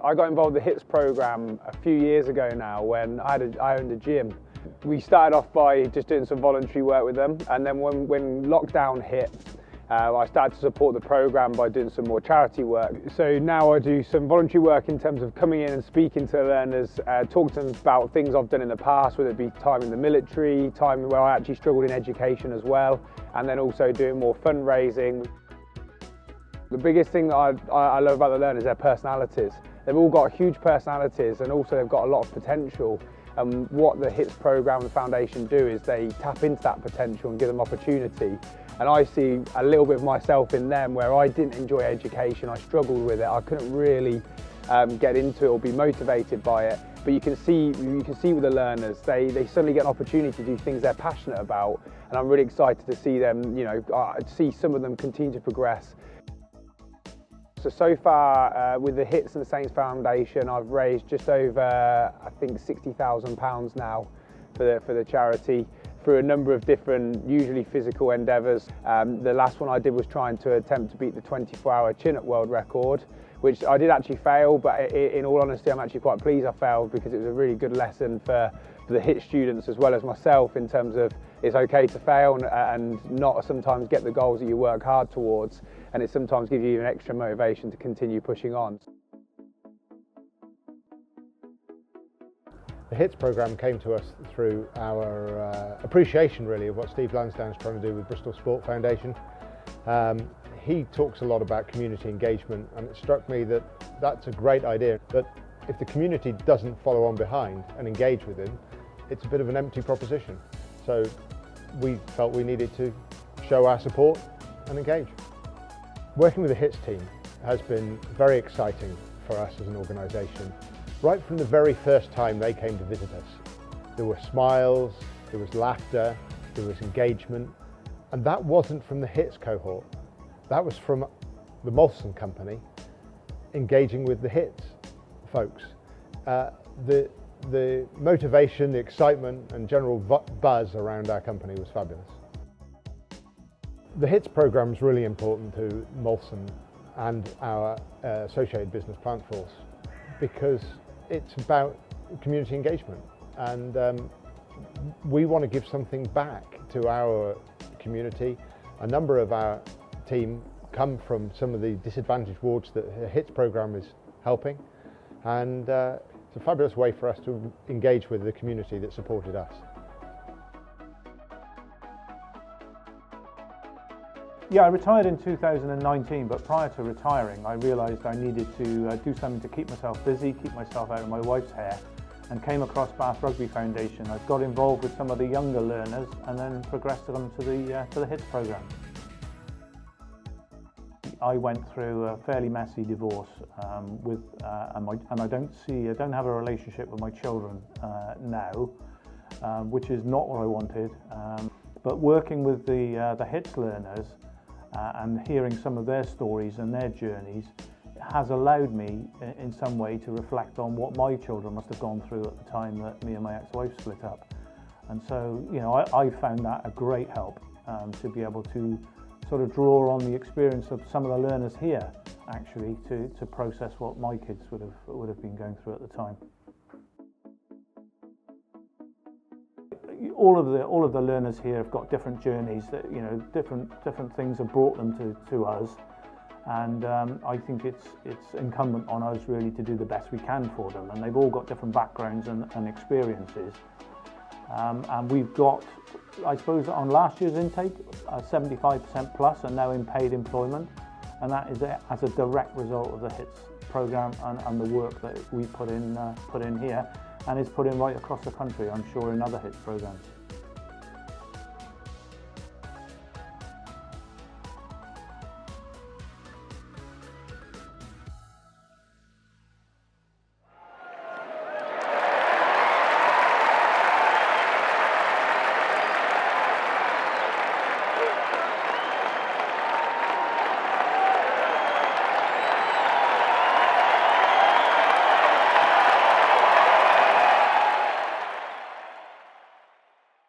I got involved in the HITZ programme a few years ago now when I owned a gym. We started off by just doing some voluntary work with them, and then when lockdown hit, I started to support the programme by doing some more charity work. So now I do some voluntary work in terms of coming in and speaking to the learners, talking to them about things I've done in the past, whether it be time in the military, time where I actually struggled in education as well, and then also doing more fundraising. The biggest thing that I love about the learners is their personalities. They've all got huge personalities, and also they've got a lot of potential. And what the HITZ programme and foundation do is they tap into that potential and give them opportunity. And I see a little bit of myself in them, where I didn't enjoy education, I struggled with it, I couldn't really get into it or be motivated by it. But you can see with the learners, they suddenly get an opportunity to do things they're passionate about, and I'm really excited to see them, see some of them continue to progress. So far, with the HITZ and the Saints Foundation, I've raised just over, I think, £60,000 now for the charity through a number of different, usually physical endeavours. The last one I did was trying to attempt to beat the 24-hour chin-up world record, which I did actually fail, but in all honesty, I'm actually quite pleased I failed, because it was a really good lesson for the HITZ students as well as myself, in terms of it's okay to fail and not sometimes get the goals that you work hard towards, and it sometimes gives you an extra motivation to continue pushing on. The HITZ programme came to us through our appreciation, really, of what Steve Lansdown's trying to do with Bristol Sport Foundation. He talks a lot about community engagement, and it struck me that that's a great idea, but if the community doesn't follow on behind and engage with him, it's a bit of an empty proposition. So we felt we needed to show our support and engage. Working with the HITZ team has been very exciting for us as an organisation. Right from the very first time they came to visit us, there were smiles, there was laughter, there was engagement, and that wasn't from the HITZ cohort. That was from the Molson company engaging with the HITZ folks. The motivation, the excitement and general buzz around our company was fabulous. The HITZ programme is really important to Molson and our associated business plant force, because it's about community engagement, and we want to give something back to our community. A number of our team come from some of the disadvantaged wards that the HITZ programme is helping, and it's a fabulous way for us to engage with the community that supported us. Yeah, I retired in 2019, but prior to retiring, I realised I needed to do something to keep myself busy, keep myself out of my wife's hair, and came across Bath Rugby Foundation. I got involved with some of the younger learners and then progressed them to the HITZ programme. I went through a fairly messy divorce and I don't have a relationship with my children now, which is not what I wanted. But working with the HITZ learners and hearing some of their stories and their journeys has allowed me in some way to reflect on what my children must have gone through at the time that me and my ex-wife split up. And so, I found that a great help to be able to sort of draw on the experience of some of the learners here, actually, to process what my kids would have been going through at the time. All of the learners here have got different journeys that different things have brought them to us, and I think it's incumbent on us really to do the best we can for them. And they've all got different backgrounds and experiences, and we've got, I suppose, on last year's intake, 75% plus are now in paid employment, and that is as a direct result of the HITZ programme and the work that we put in here, and is put in right across the country, I'm sure, in other HITZ programmes.